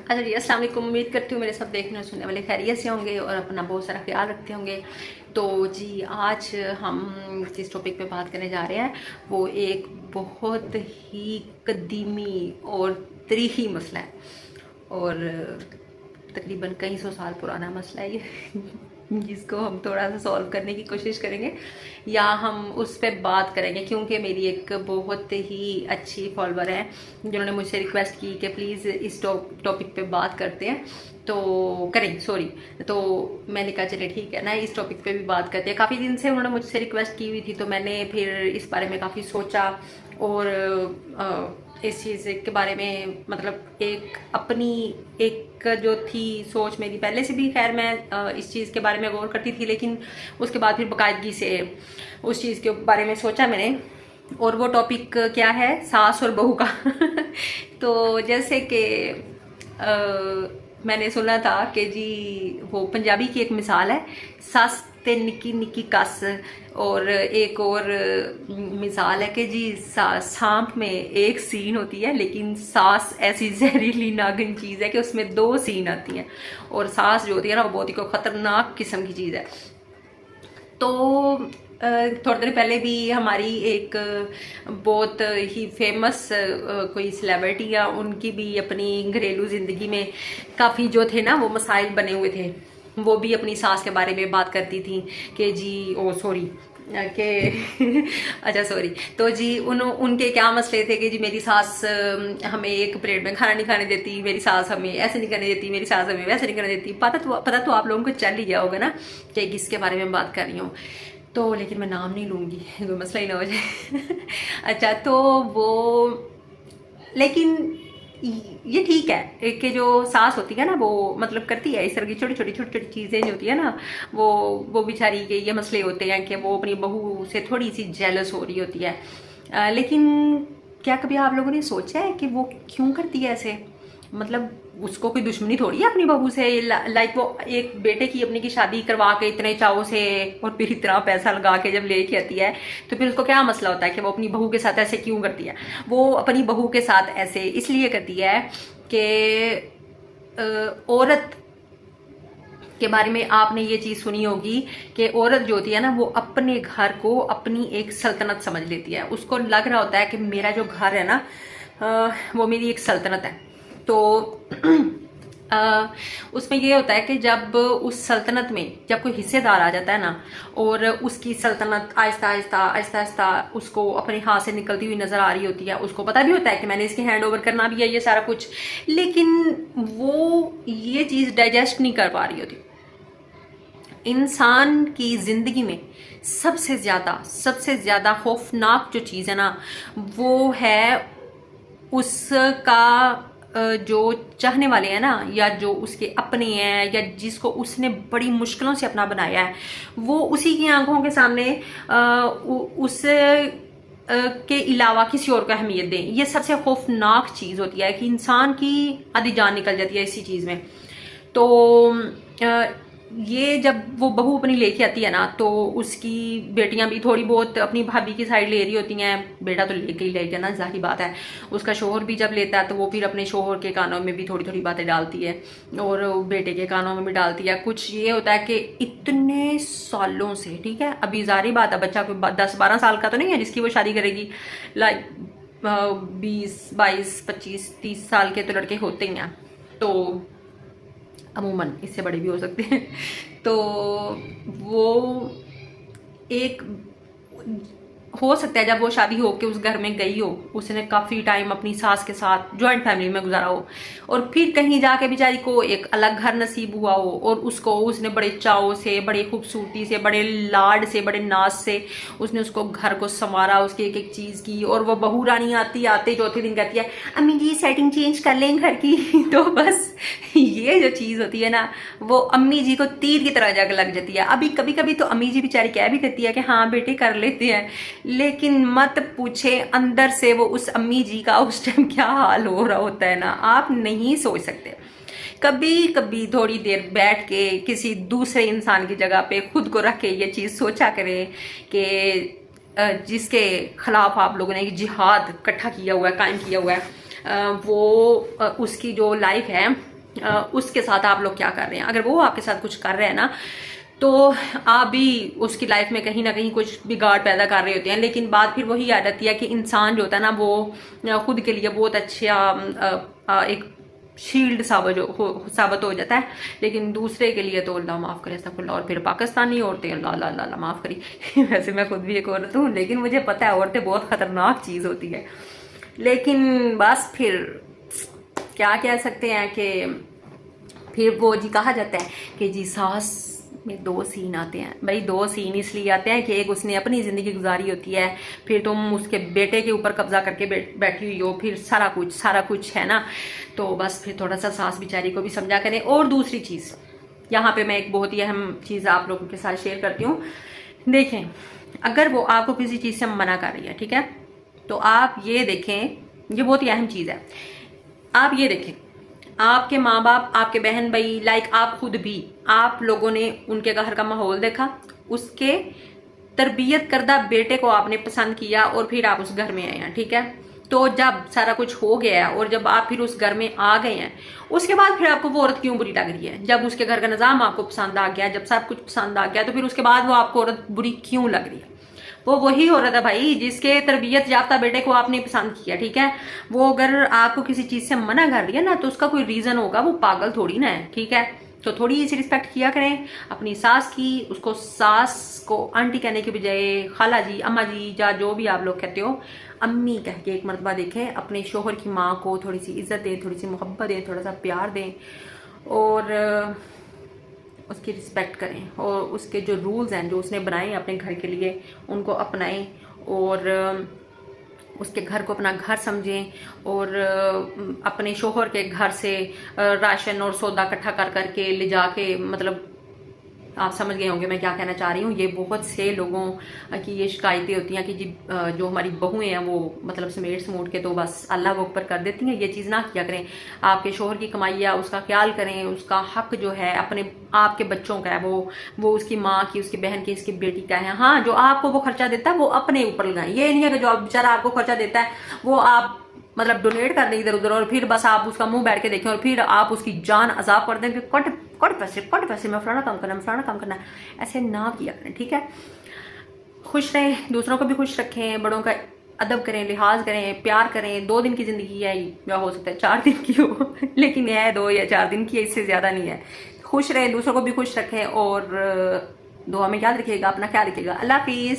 अच्छा जी, अस्सलाम वालेकुम। उम्मीद करती हूँ मेरे सब देखने और सुनने वाले खैरियत से होंगे और अपना बहुत सारा ख्याल रखते होंगे। तो जी, आज हम जिस टॉपिक पे बात करने जा रहे हैं वो एक बहुत ही कदीमी और तारीखी मसला है और तकरीबन कई सौ साल पुराना मसला है ये जिसको हम थोड़ा सा सॉल्व करने की कोशिश करेंगे या हम उस पर बात करेंगे, क्योंकि मेरी एक बहुत ही अच्छी फॉलोअर है जिन्होंने मुझसे रिक्वेस्ट की कि प्लीज़ इस टॉपिक पे बात करते हैं तो करें सॉरी। तो मैंने कहा चले ठीक है ना, इस टॉपिक पे भी बात करते हैं। काफ़ी दिन से उन्होंने मुझसे रिक्वेस्ट की हुई थी तो मैंने फिर इस बारे में काफ़ी सोचा और इस चीज़ के बारे में मतलब एक अपनी एक जो थी सोच मेरी पहले से भी, खैर मैं इस चीज़ के बारे में गौर करती थी, लेकिन उसके बाद फिर बाकायदगी से उस चीज़ के बारे में सोचा मैंने। और वो टॉपिक क्या है? सास और बहू का तो जैसे कि मैंने सुना था कि जी वो पंजाबी की एक मिसाल है, सास ते निकी निकी कस, और एक और मिसाल है कि जी सांप में एक सीन होती है लेकिन सास ऐसी जहरीली नागिन चीज़ है कि उसमें दो सीन आती हैं, और सास जो होती है ना वो बहुत ही खतरनाक किस्म की चीज़ है। तो थोड़ी देर पहले भी हमारी एक बहुत ही फेमस कोई सेलिब्रिटी है, उनकी भी अपनी घरेलू ज़िंदगी में काफ़ी जो थे ना वो मसाइल बने हुए थे। वो भी अपनी सास के बारे में बात करती थी कि जी ओ सॉरी के अच्छा सॉरी, तो जी उनके क्या मसले थे कि जी मेरी सास हमें एक प्लेट में खाना नहीं खाने देती, मेरी सास हमें ऐसे नहीं करने देती, मेरी सास हमें वैसे नहीं करने देती। पता तो आप लोगों को चल ही गया होगा ना कि किसके बारे में बात कर रही हूँ, तो लेकिन मैं नाम नहीं लूँगी कोई मसला ही ना हो जाए अच्छा, तो वो लेकिन ये ठीक है कि जो सास होती है ना वो मतलब करती है इस तरह की छोटी छोटी चीज़ें जो होती है ना, वो बेचारी के ये मसले होते हैं कि वो अपनी बहू से थोड़ी सी जेलस हो रही होती है। लेकिन क्या कभी आप लोगों ने सोचा है कि वो क्यों करती है ऐसे? मतलब उसको कोई दुश्मनी थोड़ी है अपनी बहू से। लाइक वो एक बेटे की अपनी की शादी करवा के इतने चाव से और फिर इतना पैसा लगा के जब लेके आती है तो फिर उसको क्या मसला होता है कि वो अपनी बहू के साथ ऐसे क्यों करती है? वो अपनी बहू के साथ ऐसे इसलिए करती है कि औरत के बारे में आपने ये चीज़ सुनी होगी कि औरत जो होती है ना वो अपने घर को अपनी एक सल्तनत समझ लेती है। उसको लग रहा होता है कि मेरा जो घर है ना वो मेरी एक सल्तनत है। तो उसमें ये होता है कि जब उस सल्तनत में जब कोई हिस्सेदार आ जाता है ना और उसकी सल्तनत आहिस्ता आहिस्ता उसको अपने हाथ से निकलती हुई नजर आ रही होती है, उसको पता भी होता है कि मैंने इसके हैंड ओवर करना भी है ये सारा कुछ, लेकिन वो ये चीज़ डाइजेस्ट नहीं कर पा रही होती। इंसान की ज़िंदगी में सबसे ज़्यादा खौफनाक जो चीज़ है ना वो है उसका जो चाहने वाले हैं ना या जो उसके अपने हैं या जिसको उसने बड़ी मुश्किलों से अपना बनाया है वो उसी की आंखों के सामने उस के अलावा किसी और को अहमियत दें। ये सबसे खौफनाक चीज़ होती है कि इंसान की आधी जान निकल जाती है इसी चीज़ में। तो ये जब वो बहू अपनी लेके आती है ना तो उसकी बेटियां भी थोड़ी बहुत अपनी भाभी की साइड ले रही होती हैं। बेटा तो लेके ही लेके ना, जाहिर बात है। उसका शोहर भी जब लेता है तो वो फिर अपने शोहर के कानों में भी थोड़ी थोड़ी बातें डालती है और बेटे के कानों में भी डालती है। कुछ ये होता है कि इतने सालों से, ठीक है, अभी जारी बात है बच्चा कोई 10-12 साल का तो नहीं है जिसकी वो शादी करेगी। लाइक 20-22-25-30 साल के तो लड़के होते ही हैं, तो अमूमन इससे बड़े भी हो सकते हैं। तो वो एक हो सकता है जब वो शादी हो के उस घर में गई हो उसने काफ़ी टाइम अपनी सास के साथ जॉइंट फैमिली में गुजारा हो और फिर कहीं जाके बेचारी को एक अलग घर नसीब हुआ हो और उसको उसने बड़े चाव से, बड़े खूबसूरती से, बड़े लाड से, बड़े नाज से उसने उसको घर को संवारा, उसकी एक एक चीज़ की। और वो बहू रानी आते चौथे दिन कहती है अम्मी जी सेटिंग चेंज कर लें घर की तो बस ये जो चीज़ होती है ना वो अम्मी जी को तीर की तरह जग लग जाती है। अभी कभी कभी तो अम्मी जी बेचारी कह भी देती है कि हाँ बेटे कर लेते हैं, लेकिन मत पूछे अंदर से वो उस अम्मी जी का उस टाइम क्या हाल हो रहा होता है ना, आप नहीं सोच सकते। कभी कभी थोड़ी देर बैठ के किसी दूसरे इंसान की जगह पे खुद को रख के ये चीज़ सोचा करें कि जिसके खिलाफ आप लोगों ने जिहाद इकट्ठा किया हुआ है, कायम किया हुआ है, वो उसकी जो लाइफ है उसके साथ आप लोग क्या कर रहे हैं। अगर वो आपके साथ कुछ कर रहे हैं ना, तो आप भी उसकी लाइफ में कहीं ना कहीं कुछ बिगाड़ पैदा कर रहे होते हैं। लेकिन बात फिर वही आ जाती है कि इंसान जो होता है ना, वो खुद के लिए बहुत अच्छा एक शील्ड साबित हो जाता है, लेकिन दूसरे के लिए तो अल्लाह माफ़ करे सब। और फिर पाकिस्तानी औरतें, अल्लाह अल्लाह अल्लाह माफ़ करी वैसे मैं खुद भी एक औरत हूँ, लेकिन मुझे पता है औरतें बहुत ख़तरनाक चीज़ होती है। लेकिन बस फिर क्या कह सकते हैं कि फिर वो जी कहा जाता है कि जी सास में दो सीन आते हैं। भाई दो सीन इसलिए आते हैं कि एक उसने अपनी ज़िंदगी गुजारी होती है, फिर तुम उसके बेटे के ऊपर कब्जा करके बैठी हुई हो, फिर सारा कुछ है ना। तो बस फिर थोड़ा सा सास बेचारी को भी समझा करें। और दूसरी चीज़ यहाँ पे मैं एक बहुत ही अहम चीज़ आप लोगों के साथ शेयर करती हूँ। देखें, अगर वो आपको किसी चीज़ से मना कर रही है, ठीक है, तो आप ये देखें, ये बहुत ही अहम चीज़ है। आप ये देखें, आपके माँ बाप, आपके बहन भाई, लाइक आप खुद भी, आप लोगों ने उनके घर का माहौल देखा, उसके तरबियत करदा बेटे को आपने पसंद किया और फिर आप उस घर में आए हैं, ठीक है। तो जब सारा कुछ हो गया है और जब आप फिर उस घर में आ गए हैं, उसके बाद फिर आपको वो औरत क्यों बुरी लग रही है? जब उसके घर का निज़ाम आपको पसंद आ गया, जब सब कुछ पसंद आ गया, तो फिर उसके बाद वो आपको औरत बुरी क्यों लग रही है? वो वही औरत है भाई जिसके तरबियत याफ्ता बेटे को आपने पसंद किया, ठीक है। वो अगर आपको किसी चीज से मना कर रही है ना, तो उसका कोई रीजन होगा, वो पागल थोड़ी ना है, ठीक है। तो थोड़ी सी रिस्पेक्ट किया करें अपनी सास की। उसको सास को आंटी कहने के बजाय खाला जी, अम्मा जी, या जो भी आप लोग कहते हो, अम्मी कह के एक मरतबा देखें। अपने शोहर की माँ को थोड़ी सी इज्जत दें, थोड़ी सी मोहब्बत दें, थोड़ा सा प्यार दें, और उसकी रिस्पेक्ट करें, और उसके जो रूल्स हैं जो उसने बनाए हैं अपने घर के लिए, उनको अपनाएं, और उसके घर को अपना घर समझें, और अपने शोहर के घर से राशन और सौदा इकट्ठा कर करके ले जाके, मतलब आप समझ गए होंगे मैं क्या कहना चाह रही हूँ। ये बहुत से लोगों की ये शिकायतें होती हैं कि जी जो हमारी बहुएं हैं वो मतलब समेट समूट के तो बस अल्लाह वो ऊपर कर देती हैं। ये चीज़ ना किया करें। आपके शोहर की कमाई है, उसका ख्याल करें, उसका हक जो है अपने आपके बच्चों का है, वो उसकी माँ की, उसकी बहन की, उसकी बेटी का है। हाँ, जो आपको वो खर्चा देता है वो अपने ऊपर लगाएं। ये नहीं है कि जो बेचारा आपको खर्चा देता है वो आप मतलब डोनेट कर दें इधर उधर, और फिर बस आप उसका मुंह बैठ के देखें, और फिर आप उसकी जान अजाब कर दें कि कट पैसे मैं फलाना काम करना। ऐसे ना किया करें, ठीक है। खुश रहें, दूसरों को भी खुश रखें, बड़ों का अदब करें, लिहाज करें, प्यार करें। 2 दिन की जिंदगी है, या हो सकता है 4 दिन की हो लेकिन है 2 या 4 दिन की है, इससे ज्यादा नहीं है। खुश रहें, दूसरों को भी खुश रखें, और दुआ में याद रखिएगा, अपना ख्याल रखिएगा। अल्लाह हाफिज।